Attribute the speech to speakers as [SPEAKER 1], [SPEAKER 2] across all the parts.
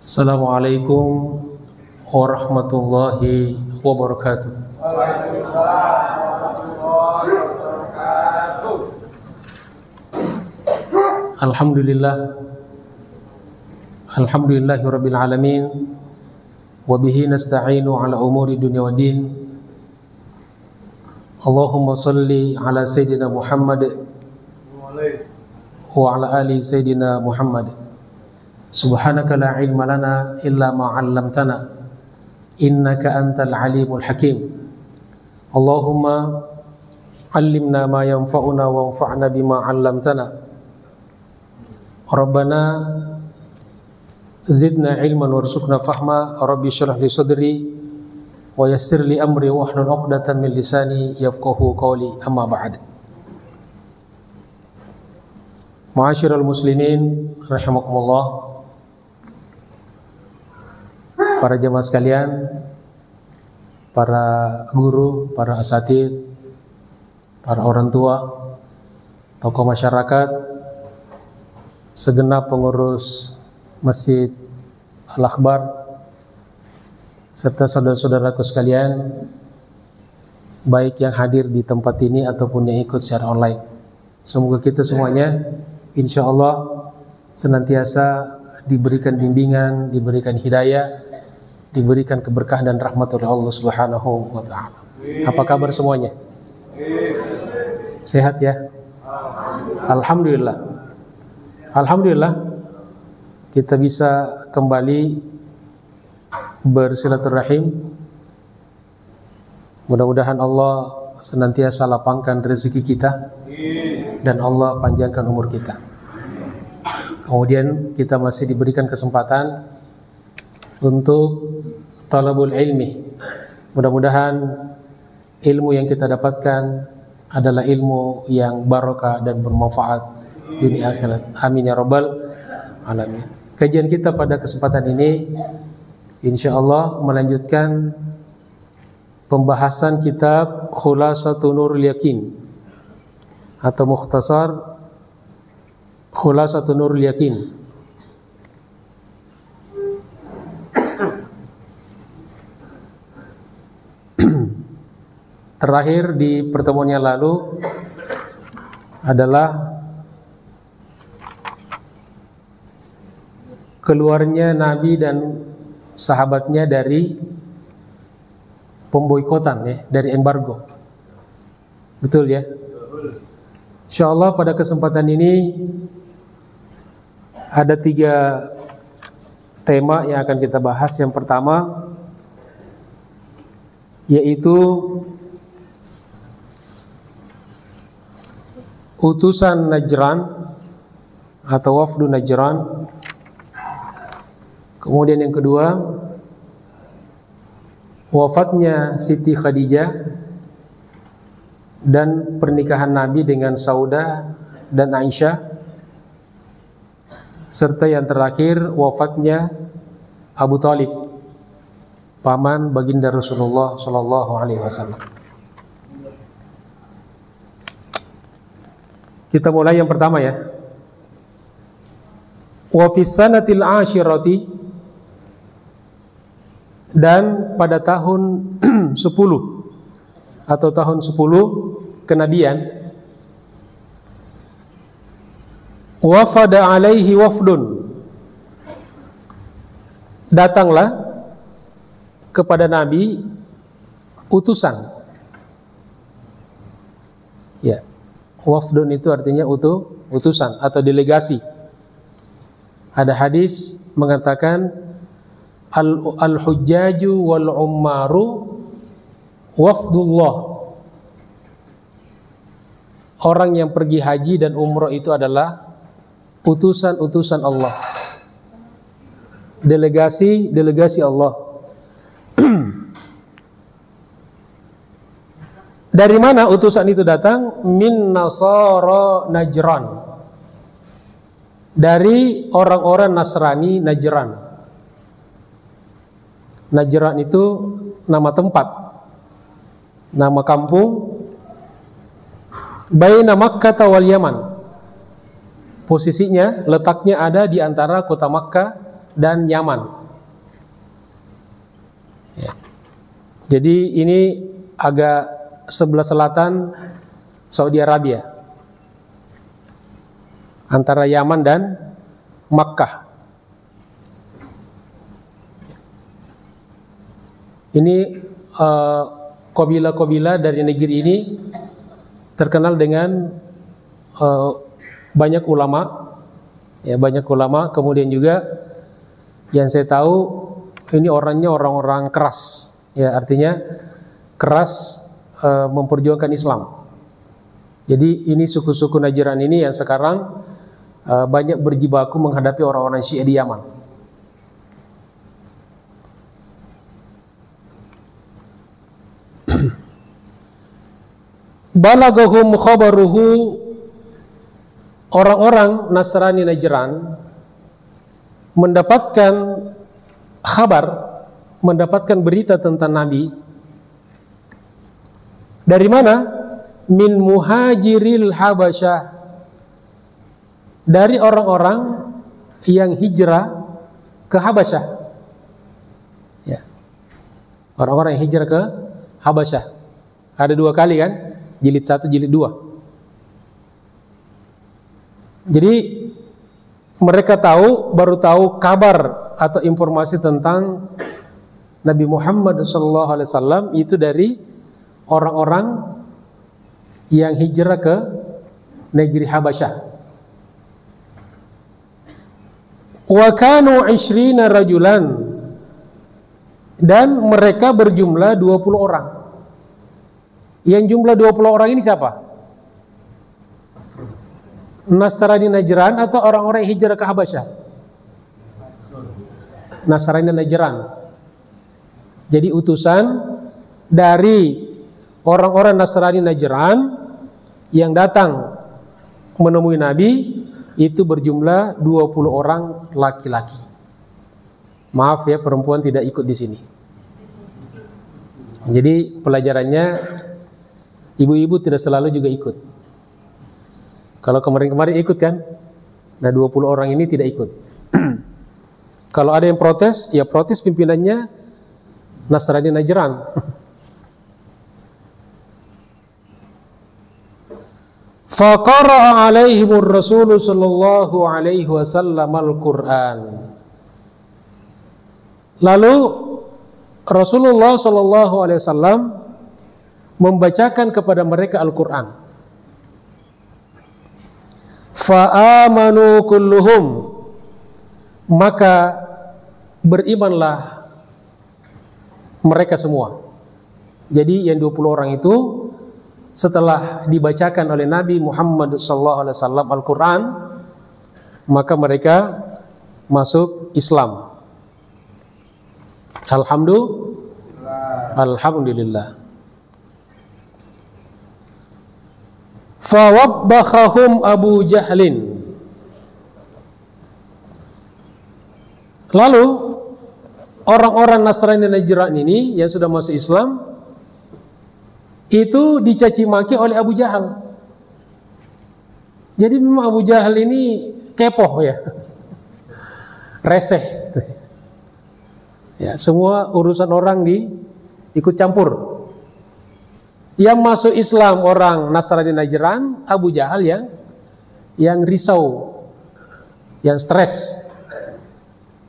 [SPEAKER 1] Assalamualaikum warahmatullahi wabarakatuh.
[SPEAKER 2] Waalaikumsalam warahmatullahi wabarakatuh.
[SPEAKER 1] Alhamdulillahirabbil alamin wa bihi nasta'inu ala umuri dunya waddin. Allahumma shalli ala sayyidina Muhammad wa ala ali sayyidina Muhammad. Subhanaka la ilma lana illa ma 'allamtana innaka antal alimul hakim. Allahumma 'allimna ma yanfa'una wanfa'na bima 'allamtana. Rabbana zidna ilman warzuqna fahma. Rabbi shrah li sadri wa yassir li amri wahlul 'uqdatam min lisani yafqahu qawli. Amma ba'd. Ma'asyiral muslimin rahimakumullah. Para jemaah sekalian, para guru, para asatid, para orang tua, tokoh masyarakat, segenap pengurus Masjid Al-Akbar, serta saudara-saudaraku sekalian, baik yang hadir di tempat ini ataupun yang ikut secara online. Semoga kita semuanya insya Allah senantiasa diberikan bimbingan, diberikan hidayah, diberikan keberkahan dan rahmat oleh Allah Subhanahu wa taala. Apa kabar semuanya? Sehat ya? Alhamdulillah. Alhamdulillah kita bisa kembali bersilaturahim. Mudah-mudahan Allah senantiasa lapangkan rezeki kita dan Allah panjangkan umur kita. Kemudian kita masih diberikan kesempatan untuk talabul ilmi. Mudah-mudahan ilmu yang kita dapatkan adalah ilmu yang barokah dan bermanfaat dunia akhirat. Amin ya rabbal alamin. Kajian kita pada kesempatan ini insyaallah melanjutkan pembahasan kitab Khulasatun Nurul Yakin atau mukhtasar Khulasatun Nurul Yakin. Terakhir di pertemuan yang lalu adalah keluarnya Nabi dan sahabatnya dari pemboikotan ya, dari embargo. Betul ya? Insyaallah pada kesempatan ini ada 3 tema yang akan kita bahas. Yang pertama yaitu utusan Najran atau wafdu Najran. Kemudian yang kedua, wafatnya Siti Khadijah dan pernikahan Nabi dengan Saudah dan Aisyah. Serta yang terakhir, wafatnya Abu Thalib, paman baginda Rasulullah sallallahu alaihi wasallam. Kita mulai yang pertama ya. Wa fis sanatil ashirati, dan pada tahun 10 atau tahun 10 kenabian, wafada alaihi wafdun, datanglah kepada Nabi utusan. Ya. Wafdun itu artinya utusan atau delegasi. Ada hadis mengatakan al-hujjaju wal ummaru wafdullah. Orang yang pergi haji dan umrah itu adalah utusan-utusan Allah. Delegasi Allah. Dari mana utusan itu datang? Min Nasara Najran. Dari orang-orang Nasrani Najran. Najran itu nama tempat, nama kampung baina Makkah wal Yaman. Posisinya, letaknya ada di antara kota Makkah dan Yaman. Ya. Jadi ini agak sebelah selatan Saudi Arabia, antara Yaman dan Makkah. Ini kabilah-kabilah dari negeri ini terkenal dengan banyak ulama, ya, banyak ulama. Kemudian juga yang saya tahu ini orangnya orang-orang keras, ya, artinya keras memperjuangkan Islam. Jadi ini suku-suku Najran ini yang sekarang banyak berjibaku menghadapi orang-orang Syiah di Yaman. Balagahum khabaruhu, orang-orang Nasrani Najran mendapatkan kabar, mendapatkan berita tentang Nabi. Dari mana? Min muhajiril Habasyah, dari orang-orang yang hijrah ke Habasyah. Ya. Orang-orang yang hijrah ke Habasyah. Ada 2 kali kan? Jilid 1, jilid 2. Jadi mereka baru tahu kabar atau informasi tentang Nabi Muhammad SAW itu dari orang-orang yang hijrah ke negeri Habasyah. Wa kanu 20 rajulan, dan mereka berjumlah 20 orang. Yang jumlah 20 orang ini siapa? Nasrani Najran atau orang-orang yang hijrah ke Habasyah? Nasrani Najran. Jadi utusan dari orang-orang Nasrani Najran yang datang menemui Nabi itu berjumlah 20 orang laki-laki. Maaf ya, perempuan tidak ikut di sini. Jadi pelajarannya ibu-ibu tidak selalu juga ikut. Kalau kemarin-kemarin ikut kan, nah 20 orang ini tidak ikut. Kalau ada yang protes, ya protes pimpinannya Nasrani Najran. Faqara'a alaihimur Rasul sallallahu alaihi wasallam al-Qur'an. Lalu Rasulullah sallallahu alaihi wasallam membacakan kepada mereka Al-Qur'an. Fa'amanu kulluhum, maka berimanlah mereka semua. Jadi yang 20 orang itu setelah dibacakan oleh Nabi Muhammad SAW Al-Quran, maka mereka masuk Islam. Alhamdulillah. Fawabbahum Abu Jahlin. Lalu orang-orang Nasrani Najran ini yang sudah masuk Islam itu dicaci maki oleh Abu Jahal. Jadi memang Abu Jahal ini kepoh ya, reseh. Ya, semua urusan orang ikut campur. Yang masuk Islam orang Nasrani Najran, Abu Jahal yang risau, yang stres.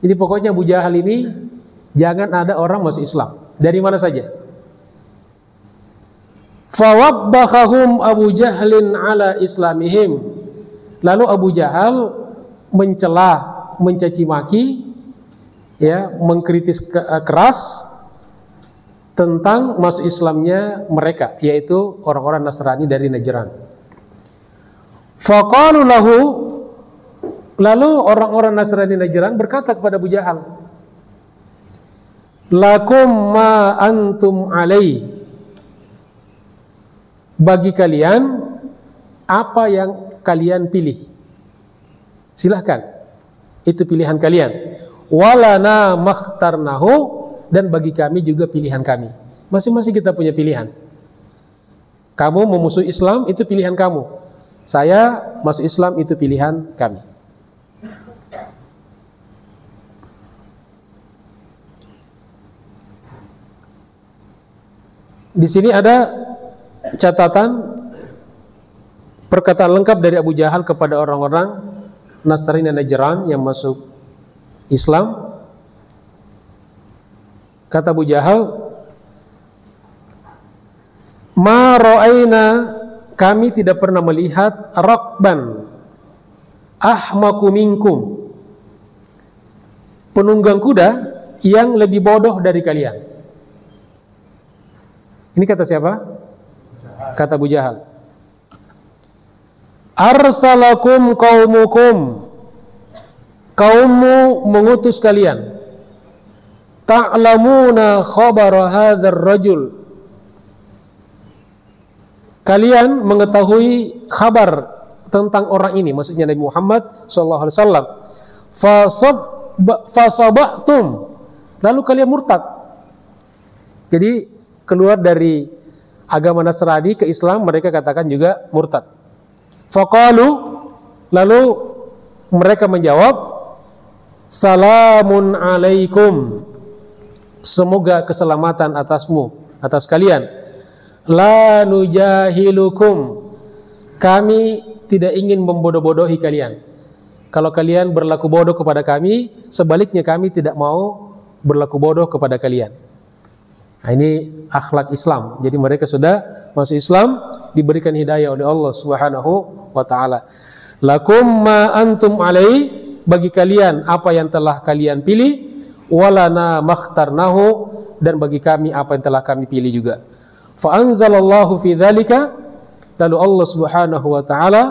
[SPEAKER 1] Jadi pokoknya Abu Jahal ini jangan ada orang masuk Islam dari mana saja. Fawabbahum Abu Jahlin ala islamihim. Lalu Abu Jahal mencela, mencaci maki, ya, mengkritis keras tentang masuk Islamnya mereka, yaitu orang-orang Nasrani dari Najran. Faqalu lahu, lalu orang-orang Nasrani Najran berkata kepada Abu Jahal, lakum ma antum alai, bagi kalian apa yang kalian pilih, silahkan, itu pilihan kalian. Walana makhtarnahu, dan bagi kami juga pilihan kami. Masing-masing kita punya pilihan. Kamu memusuhi Islam, itu pilihan kamu. Saya masuk Islam, itu pilihan kami. Di sini ada catatan perkataan lengkap dari Abu Jahal kepada orang-orang Nasrani dan Najran yang masuk Islam. Kata Abu Jahal, ma ra'aina, kami tidak pernah melihat rakban ahmaku minkum, penunggang kuda yang lebih bodoh dari kalian. Ini kata siapa? Kata Abu Jahal. Arsalakum qaumukum, kaummu mengutus kalian. Ta'lamuna khabara hadzal rajul, kalian mengetahui kabar tentang orang ini, maksudnya Nabi Muhammad sallallahu alaihi wasallam. Fasabtum, lalu kalian murtad. Jadi keluar dari agama Nasrani ke Islam, mereka katakan juga murtad. Faqalu, lalu mereka menjawab, salamun alaikum, semoga keselamatan atasmu, atas kalian. La nujahilukum, kami tidak ingin membodoh-bodohi kalian. Kalau kalian berlaku bodoh kepada kami, sebaliknya kami tidak mau berlaku bodoh kepada kalian. Nah, ini akhlak Islam. Jadi mereka sudah masuk Islam, diberikan hidayah oleh Allah Subhanahu wa taala. Lakum ma antum alai, bagi kalian apa yang telah kalian pilih, walana makhtarnahu, dan bagi kami apa yang telah kami pilih juga. Fa anzalallahu fi dzalika, lalu Allah Subhanahu wa taala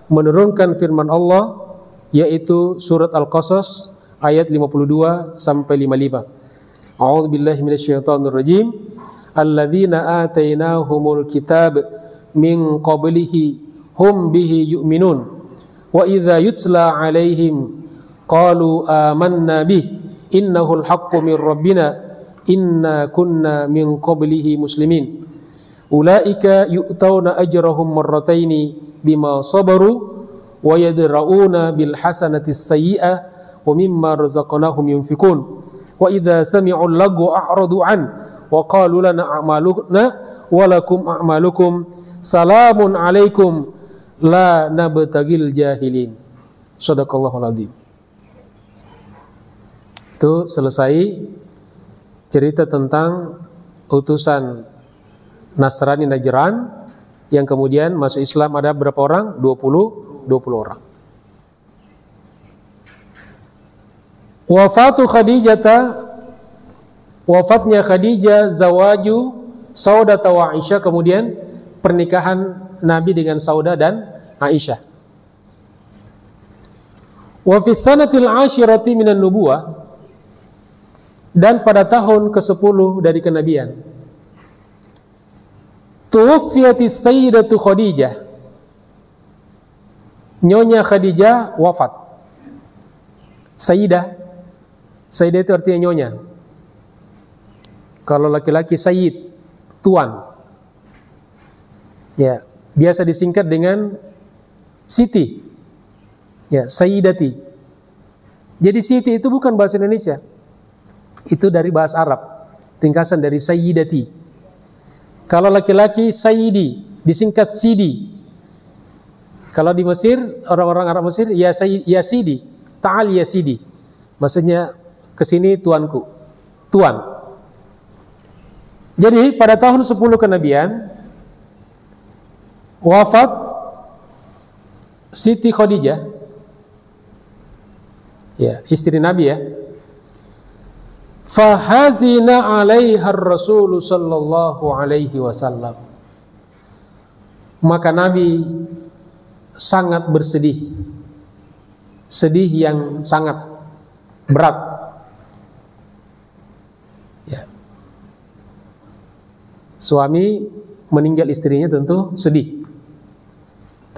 [SPEAKER 1] menurunkan firman Allah, yaitu surat Al-Qasas ayat 52 sampai 55. A'udzu billahi minasyaitonir rajim. Alladzina atainahumul kitab min qablihi hum bihi yu'minun wa idza yutla 'alaihim qalu amanna bihi innahul haqqu min rabbina inna kunna min qablihi muslimin. Ulaika yu'tauna ajrahum marrataini bima sabaru wa yadra'una bil hasanati sayyi'ah wa mimma razaqnahum yunfikun. Wa idza sami'u lagwa a'radu an wa qalu lana a'maluna wa lakum a'malukum salamun alaikum la nabtagil jahilin. Shadaqallahul adzim. Itu selesai cerita tentang utusan Nasrani Najran yang kemudian masuk Islam. Ada berapa orang? 20 orang. Wafatu Khadijah, wafatnya Khadijah, zawaju Saudah wa Aisyah, kemudian pernikahan Nabi dengan Saudah dan Aisyah. Wa fi sanatil ashirati minan nubuwah, dan pada tahun ke-10 dari kenabian, tuwfiyatis sayyidatu Khadijah, nyonya Khadijah wafat. Sayyidah itu artinya nyonya. Kalau laki-laki sayyid, tuan. Ya, biasa disingkat dengan Siti. Ya, sayyidati. Jadi Siti itu bukan bahasa Indonesia. Itu dari bahasa Arab, ringkasan dari sayyidati. Kalau laki-laki sayyidi, disingkat sidi. Kalau di Mesir, orang-orang Arab Mesir, ya sidi, ta'al ya sidi. Maksudnya kesini tuanku, tuan. Jadi pada tahun 10 kenabian wafat Siti Khadijah, ya, istri Nabi ya. Fahazina 'alaiha ar-rasul sallallahu alaihi wasallam. Maka Nabi sangat bersedih. Sedih yang sangat berat. Ya. Suami meninggal istrinya tentu sedih.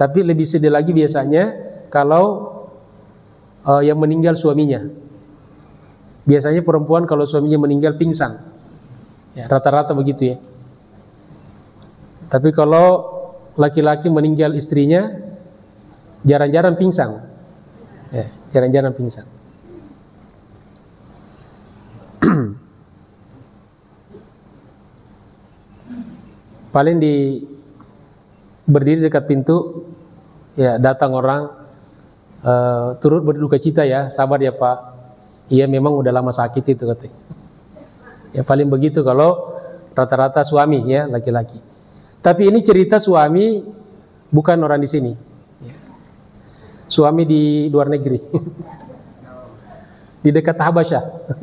[SPEAKER 1] Tapi lebih sedih lagi biasanya kalau yang meninggal suaminya. Biasanya perempuan kalau suaminya meninggal pingsan. Ya, rata-rata begitu ya. Tapi kalau laki-laki meninggal istrinya, jarang-jarang pingsan. Ya, jarang-jarang pingsan. paling berdiri dekat pintu, ya datang orang, turut berduka cita ya, sabar ya Pak. Iya memang udah lama sakit itu katanya. Ya paling begitu kalau rata-rata suami ya laki-laki. Tapi ini cerita suami bukan orang di sini. Suami di luar negeri. Di dekat Habasyah.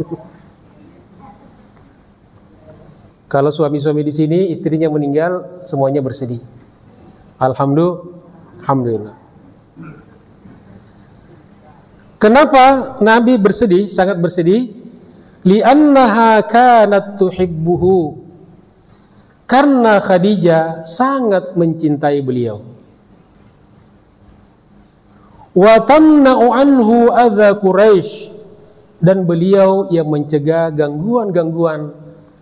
[SPEAKER 1] Kalau suami-suami di sini istrinya meninggal, semuanya bersedih. Alhamdulillah. Kenapa Nabi bersedih, sangat bersedih? Li'annaha kanat tuhibbuhu. Karena Khadijah sangat mencintai beliau. Wa tamna'u anhu adza Quraisy, dan beliau yang mencegah gangguan-gangguan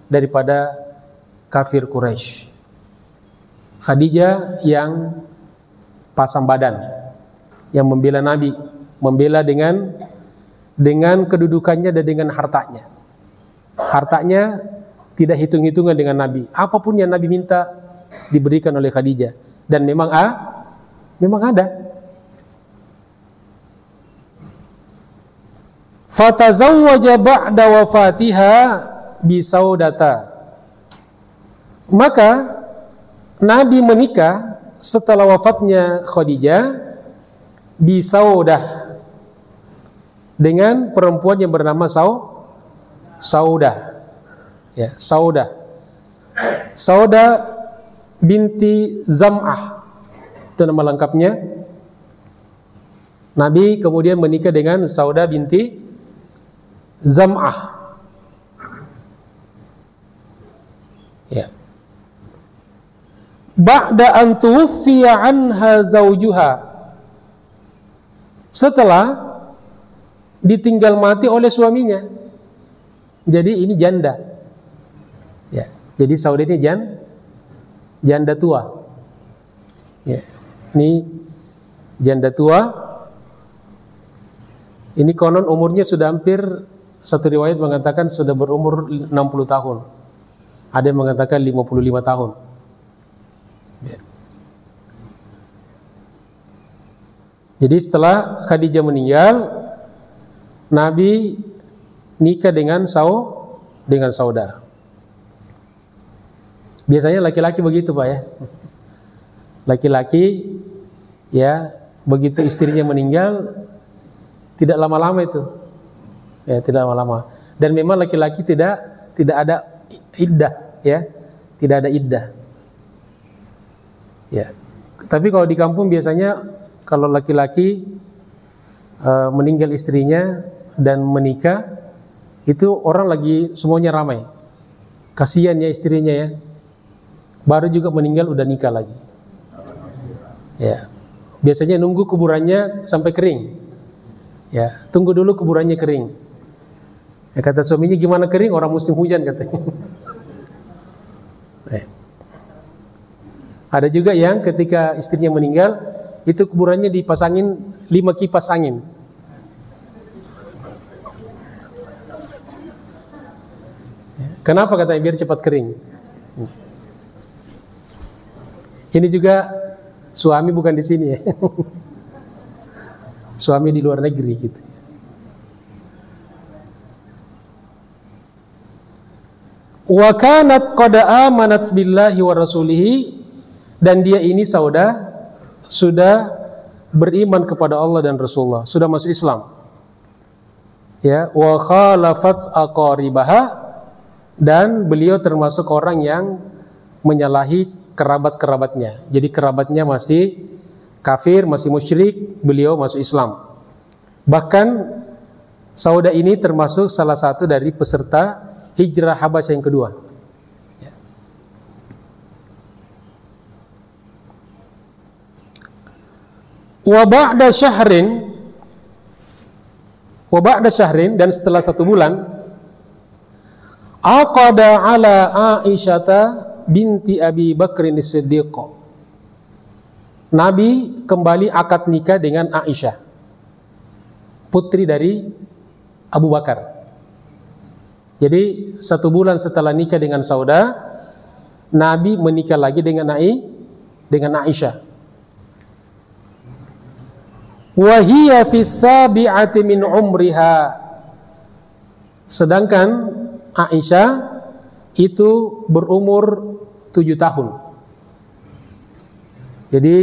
[SPEAKER 1] daripada kafir Quraisy. Khadijah yang pasang badan, yang membela Nabi, membela dengan kedudukannya dan dengan hartanya. Hartanya tidak hitung-hitungan dengan Nabi. Apapun yang Nabi minta diberikan oleh Khadijah, dan memang ada. Fatazawwaja ba'da wafatiha bi Saudata. Maka Nabi menikah setelah wafatnya Khadijah bi Saudah, dengan perempuan yang bernama Saudah. Ya, Saudah binti Zam'ah, itu nama lengkapnya. Nabi kemudian menikah dengan Saudah binti Zam'ah. Ya. Ba'da an tuwfiya anha zawjuha, setelah ditinggal mati oleh suaminya. Jadi ini janda. Ya. Jadi Saudah ini janda tua. Ya. Ini janda tua. Ini konon umurnya sudah hampir, satu riwayat mengatakan sudah berumur 60 tahun. Ada yang mengatakan 55 tahun. Ya. Jadi setelah Khadijah meninggal, Nabi nikah dengan Saudah. Biasanya laki-laki begitu Pak ya. Laki-laki ya begitu istrinya meninggal tidak lama-lama itu. Ya, tidak lama-lama. Dan memang laki-laki tidak ada iddah ya. Tidak ada iddah. Ya. Tapi kalau di kampung biasanya kalau laki-laki meninggal istrinya dan menikah, itu orang lagi semuanya ramai. Kasihan ya istrinya ya. Baru juga meninggal udah nikah lagi. Ya. Biasanya nunggu kuburannya sampai kering. Ya, tunggu dulu kuburannya kering. Ya, kata suaminya, gimana kering? Orang musim hujan katanya. Ada juga yang ketika istrinya meninggal, itu kuburannya dipasangin 5 kipas angin. Kenapa katanya? Biar cepat kering. Ini juga suami bukan di sini ya. Suami di luar negeri gitu. Wa kanat qad amanat billahi wa rasulihi, dan dia ini Saudah sudah beriman kepada Allah dan Rasulullah, sudah masuk Islam. Ya, wa khalafat aqaribaha, dan beliau termasuk orang yang menyalahi kerabat-kerabatnya. Jadi kerabatnya masih kafir, masih musyrik, beliau masuk Islam. Bahkan Saudah ini termasuk salah satu dari peserta hijrah Habasyah yang kedua. Wa ba'da syahrin, dan setelah 1 bulan, aqada ala Aisyata binti Abi Bakrin As-Siddiq. Nabi kembali akad nikah dengan Aisyah, putri dari Abu Bakar. Jadi 1 bulan setelah nikah dengan Saudah, Nabi menikah lagi dengan Aisyah. Wa hiya fis sabi'ati min umriha. Sedangkan Aisyah itu berumur 7 tahun. Jadi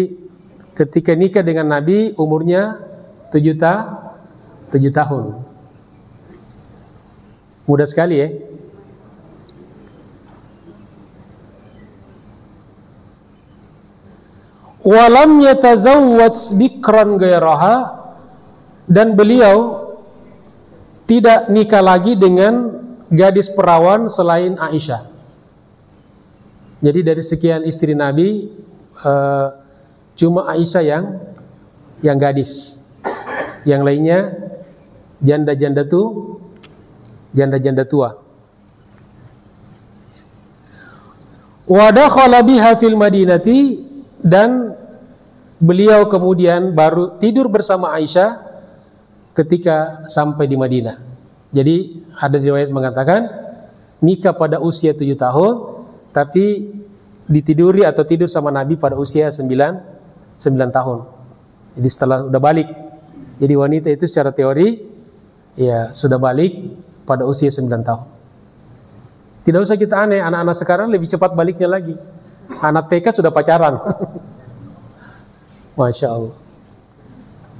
[SPEAKER 1] ketika nikah dengan Nabi umurnya 7 tahun. Mudah sekali ya. Walam yatazawwaj bikran gairaha, dan beliau tidak nikah lagi dengan gadis perawan selain Aisyah. Jadi dari sekian istri Nabi cuma Aisyah yang gadis. Yang lainnya janda-janda tua. Wa dakhala biha fil madinati, dan beliau kemudian baru tidur bersama Aisyah ketika sampai di Madinah. Jadi ada riwayat mengatakan nikah pada usia 7 tahun, tapi ditiduri atau tidur sama Nabi pada usia 9 tahun. Jadi setelah udah balik. Jadi wanita itu secara teori ya sudah balik pada usia 9 tahun. Tidak usah kita aneh, anak-anak sekarang lebih cepat baliknya lagi. Anak TK sudah pacaran. Masya Allah.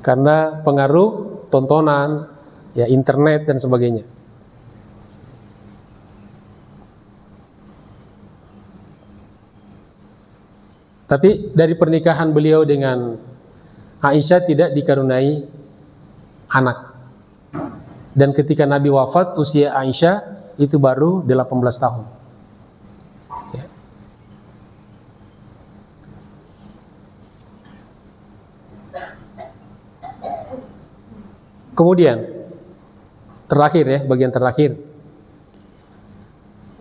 [SPEAKER 1] Karena pengaruh tontonan, ya internet dan sebagainya. Tapi dari pernikahan beliau dengan Aisyah tidak dikaruniai anak. Dan ketika Nabi wafat, usia Aisyah itu baru 18 tahun. Ya. Kemudian terakhir ya, bagian terakhir.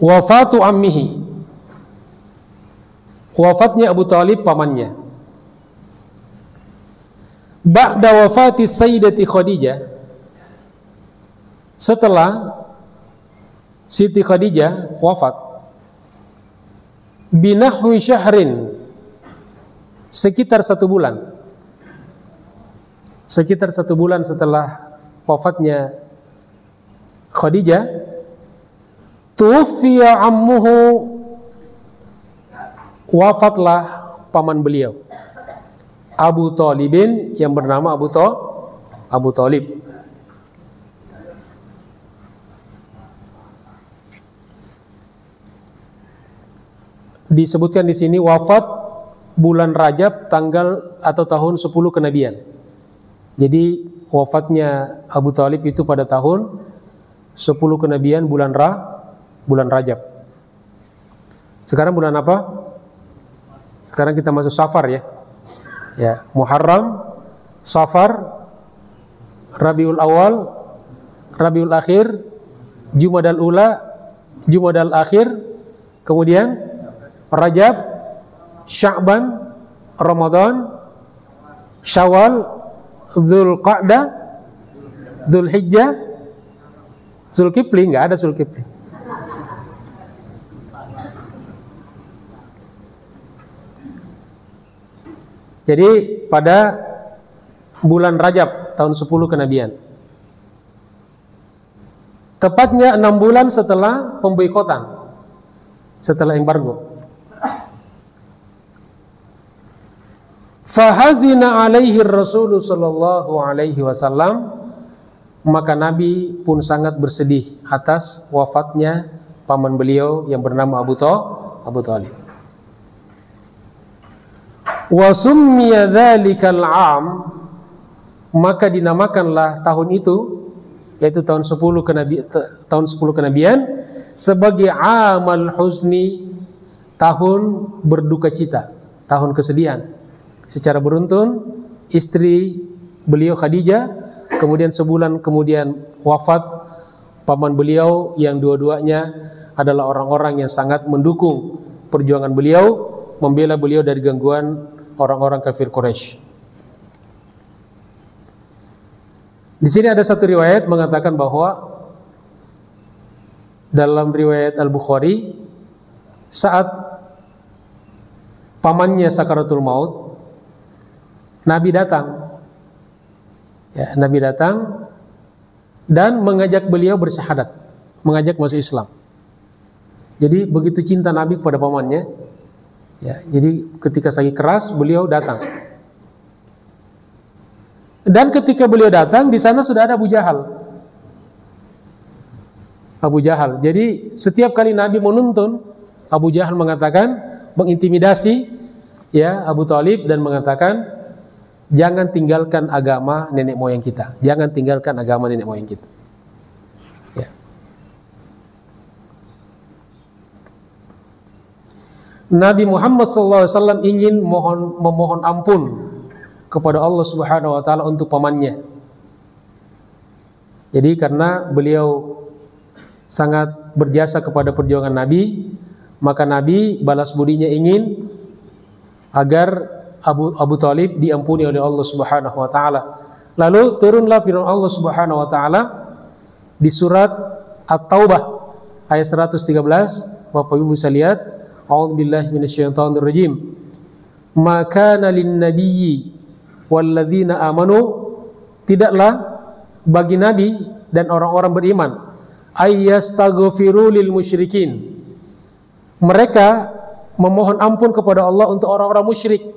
[SPEAKER 1] Wafatu ammihi. Wafatnya Abu Thalib pamannya. Ba'da wafati Sayyidati Khadijah, setelah Siti Khadijah wafat, binahwi syahrin, sekitar 1 bulan. Sekitar 1 bulan setelah wafatnya Khadijah, tuwfiya ammuhu, wafatlah paman beliau, Abu Thalibin, yang bernama Abu Thalib. Disebutkan di sini wafat bulan Rajab tanggal atau tahun 10 kenabian. Jadi wafatnya Abu Thalib itu pada tahun 10 kenabian bulan Rajab. Sekarang bulan apa? Sekarang kita masuk Safar ya. Ya, Muharram, Safar, Rabiul Awal, Rabiul Akhir, Jumadal Ula, Jumadal Akhir, kemudian Rajab, Sya'ban, Ramadan, Syawal, Dzulqa'dah, Dzulhijjah, Zulkifli, nggak ada Zulkifli. Jadi pada bulan Rajab tahun 10 kenabian, tepatnya 6 bulan setelah pemboikotan, setelah embargo. Fahazina alaihi Rasul sallallahu alaihi wasallam, maka Nabi pun sangat bersedih atas wafatnya paman beliau yang bernama Abu Thalib. Wa summiya dzalikal 'am, maka dinamakanlah tahun itu, yaitu tahun 10 kenabian sebagai amal huzni, tahun berduka cita, tahun kesedihan. Secara beruntun istri beliau Khadijah, kemudian sebulan kemudian wafat paman beliau yang dua-duanya adalah orang-orang yang sangat mendukung perjuangan beliau, membela beliau dari gangguan orang-orang kafir Quraisy. Di sini ada satu riwayat mengatakan bahwa dalam riwayat Al-Bukhari, saat pamannya sakaratul maut, Nabi datang. Ya, Nabi datang dan mengajak beliau bersyahadat, mengajak masuk Islam. Jadi begitu cinta Nabi kepada pamannya, ya, jadi ketika sakit keras beliau datang. Dan ketika beliau datang, di sana sudah ada Abu Jahal. Abu Jahal. Jadi setiap kali Nabi menuntun, Abu Jahal mengatakan, mengintimidasi ya Abu Thalib dan mengatakan, jangan tinggalkan agama nenek moyang kita. Jangan tinggalkan agama nenek moyang kita. Ya. Nabi Muhammad SAW ingin memohon ampun kepada Allah Subhanahu Wa Taala untuk pamannya. Jadi karena beliau sangat berjasa kepada perjuangan Nabi, maka Nabi balas budinya ingin agar Abu Thalib diampuni oleh Allah Subhanahu Wa Taala. Lalu turunlah firman Allah Subhanahu Wa Taala di surat At-Taubah ayat 113. Bapak Ibu bisa lihat, A'udzubillahi minasyaitonirrajim. Maka lin nabiyyi walladzina amanu, tidaklah bagi nabi dan orang-orang beriman, ayyastaghfiru lil musyrikin, mereka memohon ampun kepada Allah untuk orang-orang musyrik,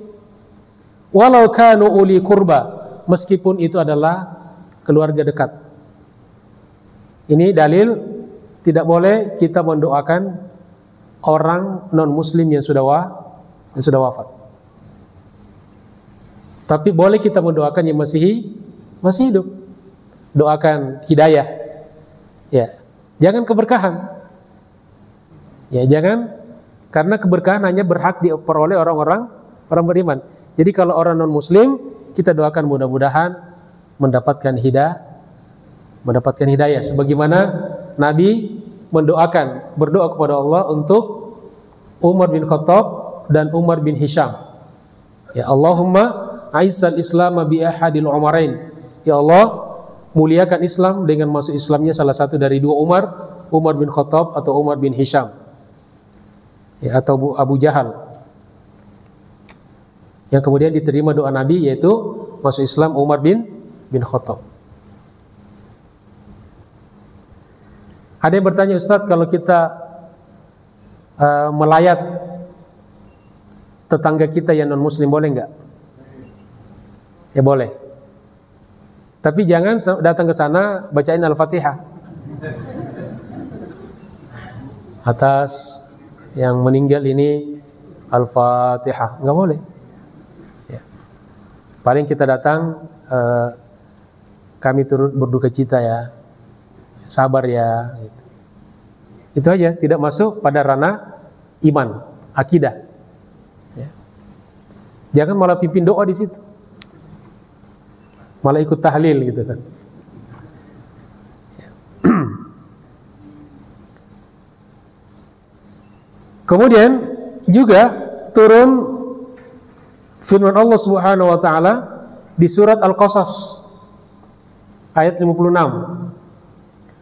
[SPEAKER 1] walau kanu uli kurba, meskipun itu adalah keluarga dekat. Ini dalil tidak boleh kita mendoakan orang non muslim yang sudah wafat. Tapi boleh kita mendoakan yang masih hidup. Doakan hidayah. Ya, jangan keberkahan. Ya, jangan, karena keberkahan hanya berhak diperoleh orang beriman. Jadi kalau orang non muslim, kita doakan mudah-mudahan mendapatkan hidayah sebagaimana Nabi berdoa kepada Allah untuk Umar bin Khattab dan Umar bin Hisham. Ya Allahumma aizzal Islam bi ahadil umarain. Ya Allah, muliakan Islam dengan masuk Islamnya salah satu dari dua Umar bin Khattab atau Umar bin Hisham. Ya, atau Abu Jahal. Yang kemudian diterima doa Nabi, yaitu masuk Islam Umar bin Khattab. Ada yang bertanya, Ustadz, kalau kita melayat tetangga kita yang non muslim boleh nggak? Ya boleh. Tapi jangan datang ke sana bacain Al-Fatihah atas yang meninggal ini, Al-Fatihah, nggak boleh. Ya. Paling kita datang, kami turut berduka cita ya, sabar ya. Gitu. Itu aja, tidak masuk pada ranah iman, akidah. Ya. Jangan malah pimpin doa di situ, malah ikut tahlil gitu kan. Ya. Kemudian juga turun firman Allah Subhanahu wa taala di surat Al-Qasas ayat 56.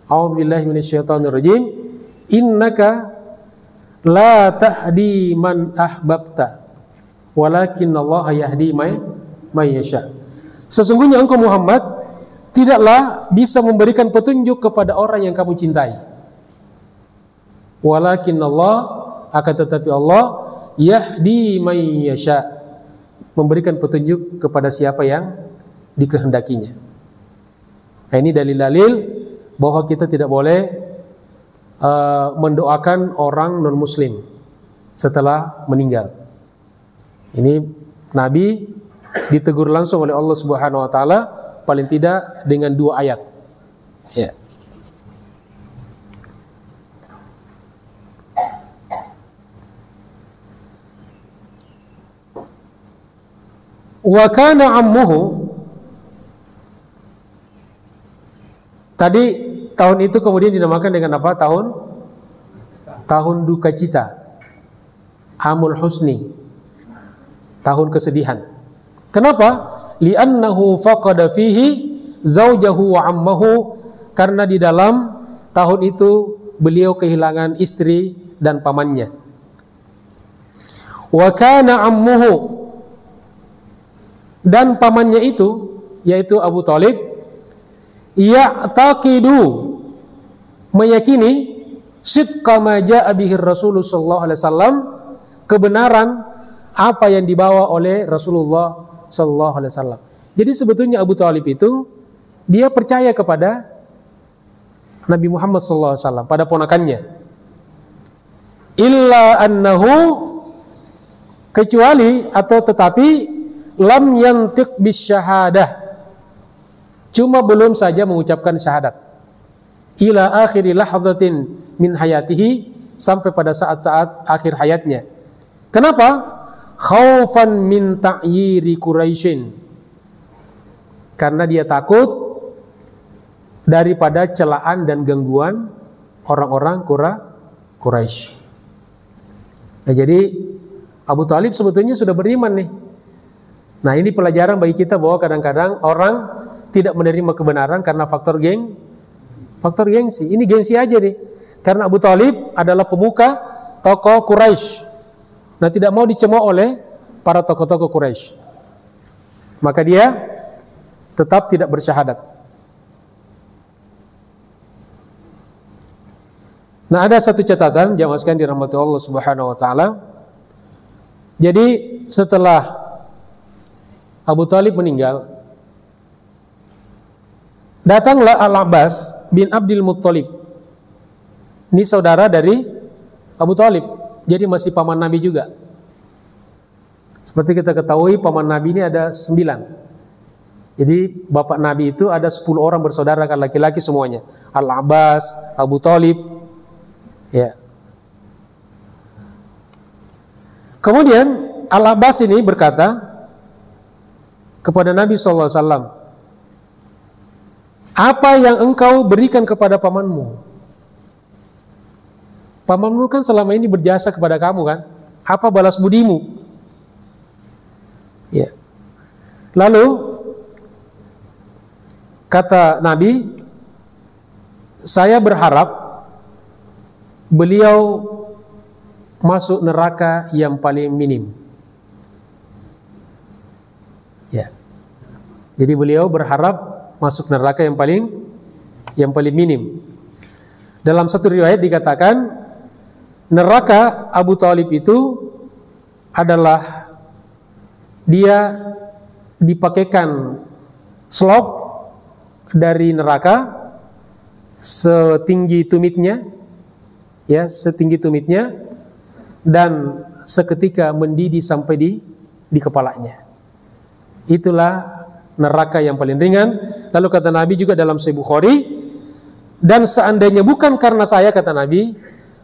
[SPEAKER 1] A'udzubillahi minasyaitonirrajim. Innaka la tahdi man ahbabta walakinnallaha yahdi may yasha. Sesungguhnya engkau Muhammad tidaklah bisa memberikan petunjuk kepada orang yang kamu cintai. Walakinnallah, akan tetapi Allah yahdi may yasha, memberikan petunjuk kepada siapa yang dikehendakinya. Nah, ini dalil-dalil bahwa kita tidak boleh mendoakan orang non muslim setelah meninggal. Ini Nabi ditegur langsung oleh Allah Subhanahu wa taala, paling tidak dengan 2 ayat. Ya. Wa kana ammuhu, tadi tahun itu kemudian dinamakan dengan apa? Tahun duka cita, Amul Husni, tahun kesedihan. Kenapa? Li'annahu faqada fihi zaujahu wa ammahu, karena di dalam tahun itu beliau kehilangan istri dan pamannya. Wa kana ammuhu, dan pamannya itu yaitu Abu Thalib ya'taqidu, meyakini sidqa ma jaa bihi Rasulullah sallallahu alaihi wasallam, kebenaran apa yang dibawa oleh Rasulullah sallallahu alaihi wasallam. Jadi sebetulnya Abu Thalib itu dia percaya kepada Nabi Muhammad sallallahu alaihi wasallam, pada ponakannya. Illa annahu, kecuali atau tetapi, lam yantiq bisyahadah, cuma belum saja mengucapkan syahadat. Ila akhiri lahzatin min hayatihi, sampai pada saat-saat akhir hayatnya. Kenapa? Khaufan min ta'yiri Quraisyin, karena dia takut daripada celaan dan gangguan orang-orang Quraisy. Nah, jadi Abu Thalib sebetulnya sudah beriman nih. Nah, ini pelajaran bagi kita bahwa kadang-kadang orang tidak menerima kebenaran karena faktor gengsi. Ini gengsi aja nih. Karena Abu Thalib adalah pemuka tokoh Quraisy. Nah, tidak mau dicemooh oleh para tokoh-tokoh Quraisy. Maka dia tetap tidak bersyahadat. Nah, ada satu catatan jamaah sekalian dirahmati Allah Subhanahu wa taala. Jadi setelah Abu Thalib meninggal, datanglah Al-Abbas bin Abdul Muttalib. Ini saudara dari Abu Thalib. Jadi masih paman Nabi juga. Seperti kita ketahui, paman Nabi ini ada 9. Jadi bapak Nabi itu ada 10 orang bersaudara, kan laki-laki semuanya. Al-Abbas, Abu Thalib. Ya. Kemudian Al-Abbas ini berkata kepada Nabi SAW, apa yang engkau berikan kepada pamanmu? Pamanmu kan selama ini berjasa kepada kamu kan? Apa balas budimu? Ya. Lalu kata Nabi, saya berharap beliau masuk neraka yang paling minim. Ya. Jadi beliau berharap masuk neraka yang paling minim. Dalam satu riwayat dikatakan neraka Abu Thalib itu adalah dia dipakaikan slop dari neraka setinggi tumitnya, ya, setinggi tumitnya, dan seketika mendidih sampai di kepalanya. Itulah neraka yang paling ringan. Lalu kata Nabi juga dalam Sahih Bukhari, dan seandainya bukan karena saya, kata Nabi,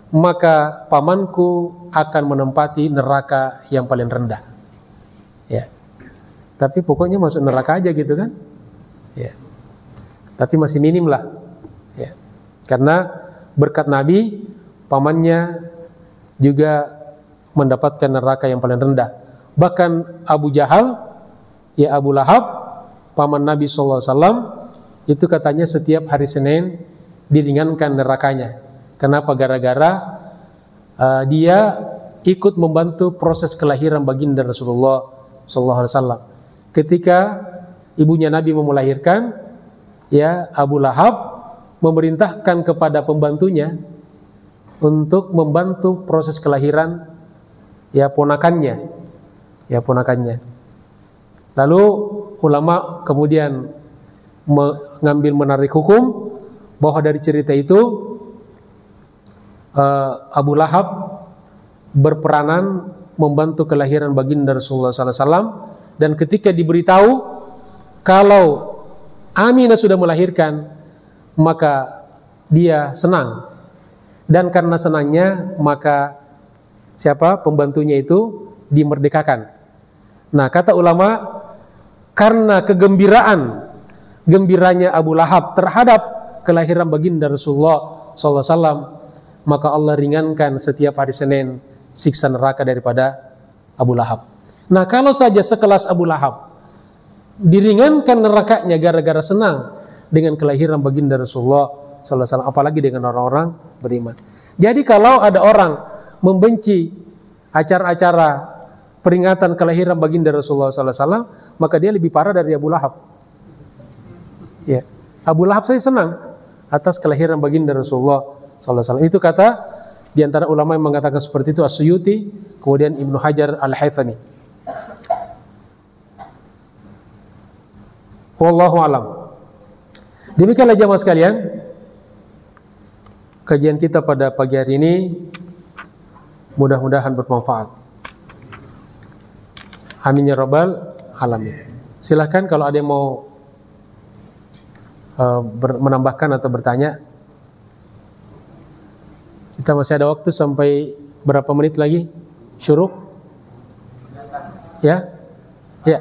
[SPEAKER 1] maka pamanku akan menempati neraka yang paling rendah. Ya. Tapi pokoknya masuk neraka aja gitu kan? Ya. Tapi masih minim lah. Ya. Karena berkat Nabi, pamannya juga mendapatkan neraka yang paling rendah. Bahkan Abu Jahal, ya Abu Lahab, paman Nabi SAW, itu katanya setiap hari Senin diringankan nerakanya. Kenapa? Gara-gara dia ikut membantu proses kelahiran baginda Rasulullah SAW. Ketika ibunya Nabi mau melahirkan, ya Abu Lahab memerintahkan kepada pembantunya untuk membantu proses kelahiran ya ponakannya. Lalu ulama kemudian menarik hukum bahwa dari cerita itu Abu Lahab berperanan membantu kelahiran baginda Rasulullah SAW, dan ketika diberitahu kalau Aminah sudah melahirkan, maka dia senang, dan karena senangnya maka pembantunya itu dimerdekakan. Nah, kata ulama, karena gembiranya Abu Lahab terhadap kelahiran baginda Rasulullah SAW, maka Allah ringankan setiap hari Senin siksa neraka daripada Abu Lahab. Nah, kalau saja sekelas Abu Lahab diringankan nerakanya gara-gara senang dengan kelahiran baginda Rasulullah SAW, apalagi dengan orang-orang beriman. Jadi kalau ada orang membenci acara-acara peringatan kelahiran baginda Rasulullah SAW, maka dia lebih parah dari Abu Lahab. Ya, Abu Lahab saya senang atas kelahiran baginda Rasulullah SAW. Itu kata di antara ulama yang mengatakan seperti itu, As-Suyuti, kemudian Ibnu Hajar Al-Haythami. Wallahu alam. Demikianlah jamaah sekalian kajian kita pada pagi hari ini, mudah-mudahan bermanfaat. Amin ya rabbal alamin. Silakan kalau ada yang mau menambahkan atau bertanya. Kita masih ada waktu sampai berapa menit lagi? Syuruk? Ya? Ya.